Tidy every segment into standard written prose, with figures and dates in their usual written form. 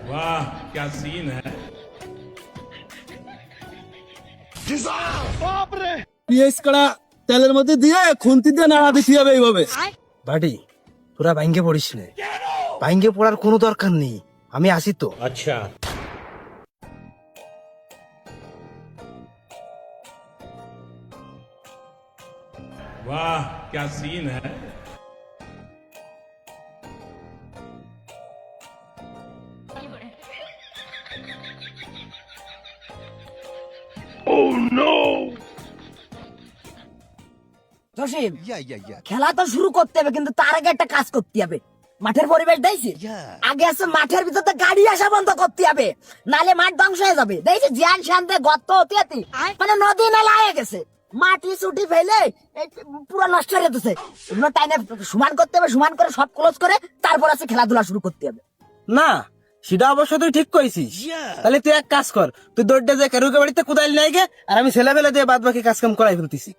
वाह क्या सीन है। পিএস কড়া তেলের মধ্যে দিয়ে খুন্তি দিয়ে নাড়া দিতে হবে এইভাবে। বাড়ি তোরা ভাঙ্গে পড়িস না, ভাঙ্গে পড়ার কোনো দরকার নেই, আমি আসি তো। अच्छा वाह क्या सीन है। জসিম, খেলা তো শুরু করতে হবে, কিন্তু তার আগে একটা কাজ করতে হবে। মাঠের পরিবেশ দেখছি, আগে আছে মাঠের ভিতরে গাড়ি আসা বন্ধ করতে হবে, নালে মাঠ ধ্বংস হয়ে যাবে। দেখছি জিয়ান শান্তে গর্ত হতে হতে মানে নদী নালা হয়ে গেছে, মাটি চুটি ফেলে পুরো নষ্ট হয়ে যেতেছে। এগুলো টাইনে সমান করতে হবে, সমান করে সব ক্লোজ করে তারপর আছে খেলাধুলা শুরু করতে হবে। না সেটা অবশ্য তুই ঠিক কইছিস। তাহলে তুই এক কাজ কর, তুই দৌড়টা যে কারুকে বাড়িতে কোদাল নাই গে, আর আমি ছেলে ফেলে দিয়ে বাদ বাকি কাজ কাম করাই ফেলতেছি।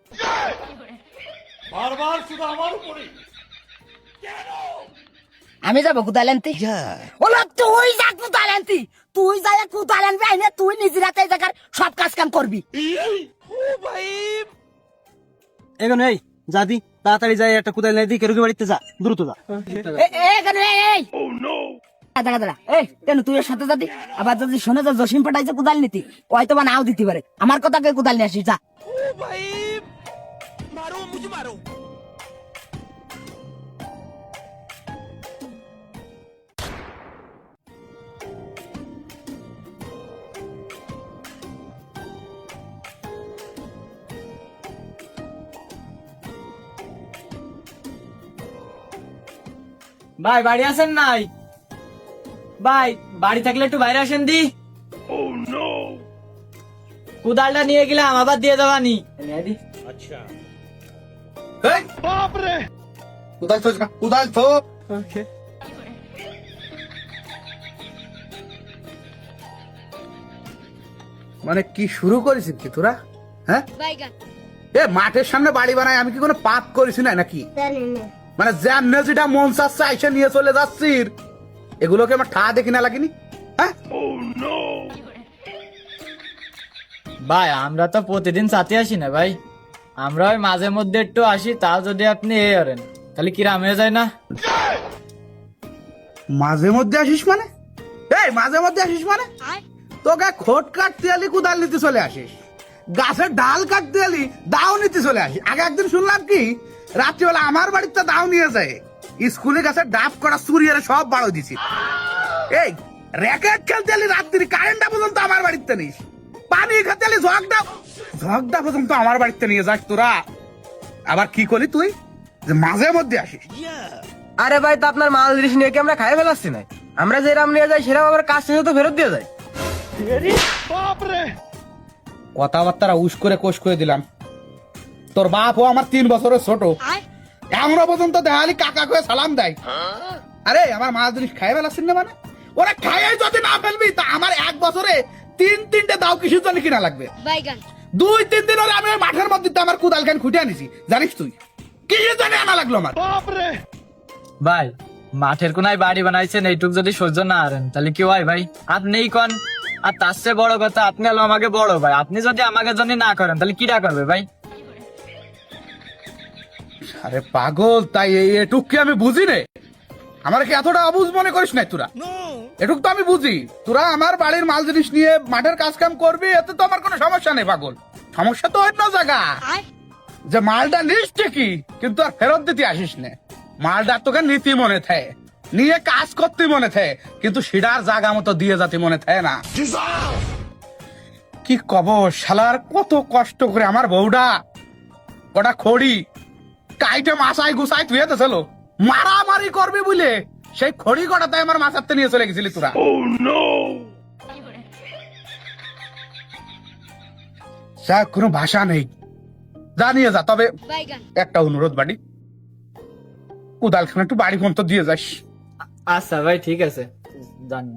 আমি যাবো কোদাল আনতে। ওলা তুই যা কোদাল আনতি, তুই যাই কোদাল আনবি, আইনে তুই নিজের হাতে এই জায়গার সব কাজ কাম করবি। এখন এই যাদি তাড়াতাড়ি যাই একটা কোদাল নাই দি কারুকে বাড়িতে যা, দ্রুত যা। দাঁড়া দাঁড়া, এই কেন তুই এর সাথে যাবি? আবার যদি শোনে যে জসিম পাঠাইছে কোদাল নিতি, হয়তো বা নাও দিতে পারে। আমার কথা কে কোদাল নিয়ে আসিস, যা। ভাই বাড়ি আসেন নাই? ভাই বাড়ি থাকলে একটু বাইরে আসেন দি। কুদালটা নিয়ে গেলাম, আবার দিয়ে দেওয়া নি। अच्छा কোদাল তো কোদাল তো মানে কি শুরু করেছিস কি তোরা? হ্যাঁ এ মাঠের সামনে বাড়ি বানাই, আমি কি কোনো পাপ করেছি না নাকি? মানে যেমন যেটা মন চাচ্ছে আইসা নিয়ে চলে যাচ্ছি, এগুলোকে আমার ঠা দেখি না লাগেনি? হ্যাঁ ভাই আমরা তো প্রতিদিন সাথে আসি না ভাই, আমরা ওই মাঝে মধ্যে একটু আসি, তাও যদি আপনি এ করেন তাহলে কিরাম হয়ে যায় না? মাঝে মধ্যে আসিস মানে? এই মাঝে মধ্যে আসিস মানে তোকে খোট কাটতে আলি কুদাল নিতে চলে আসিস, গাছের ডাল কাটতে আলি দাও নিতে চলে আসিস। আগে একদিন শুনলাম কি রাত্রিবেলা আমার বাড়িতে দাও নিয়ে যায়, স্কুলে গাছের ডাব করা চুরিয়ারে সব বাড়ো দিছি। এই র্যাকেট খেলতে আলি রাত্রি কারেন্টটা পর্যন্ত আমার বাড়িতে নিস, পানি খেতে আলি ঝগড়া পর্যন্ত আমার বাড়িতে নিয়ে যাস তোরা। আবার কি করলি তুই যে মাঝে মধ্যে আসিস? আরে ভাই তা আপনার মাল জিনিস নিয়ে কি আমরা খাই ফেলাচ্ছি না? আমরা যেরাম নিয়ে যাই সেরাম আবার কাজ শেষে তো ফেরত দিয়ে যায়। কথাবার্তা উস করে কোষ করে দিলাম। তোর বাপ ও আমার 3 বছরের ছোট, এখনো পর্যন্ত দেখালি কাকা করে সালাম দেয়। আরে আমার মাছ জিনিস খাই ফেলাচ্ছেন না মানে? ওরা খাইয়ে যদি না ফেলবি তা আমার 1 বছরে 3-3টে দাও কিসের জন্য কিনা লাগবে? 2-3 দিন হলে আমি ওই মাঠের মধ্যে আমার কুদাল খান খুঁটে আনিছি, জানিস তুই কিসের জন্য আনা লাগলো আমার? ভাই মাঠের কোনায় বাড়ি বানাইছেন, এইটুক যদি সহ্য না হারেন তাহলে কি হয় ভাই? আপনিই কন। আর তার চেয়ে বড় কথা, আপনি হলো আমাকে বড় ভাই, আপনি যদি আমাকে জন্য না করেন তাহলে কিরা করবে ভাই? আরে পাগল, তাই এটুক কি আমি বুঝি নে? আমার কি এতটা অবুঝ মনে করিস না তোরা? এটুক তো আমি বুঝি, তোরা আমার বাড়ির মাল জিনিস নিয়ে মাঠের কাজ কাম করবি, এতে তো আমার কোনো সমস্যা নেই। পাগল, সমস্যা তো অন্য জায়গা, যে মালটা নিস ঠিকই কিন্তু আর ফেরত দিতে আসিস না। মালটা তোকে নীতি মনে থাকে, নিয়ে কাজ করতে মনে থাকে, কিন্তু সেটার জায়গা মতো দিয়ে যাতে মনে থাকে না। কি কব শালার, কত কষ্ট করে আমার বউটা ওটা খড়ি কাইটে মাসায় গুছাই তুই ছিল, মারামারি করবি বলে সেই খড়ি কটা তাই আমার মাথাতে নিয়ে চলে গেছিলি তোরা। কোনো ভাষা নেই, যা নিয়ে যা। তবে একটা অনুরোধ বাড়ি, কোদাল খান একটু বাড়ি পর্যন্ত দিয়ে যাস। আচ্ছা ভাই ঠিক আছে, জানি।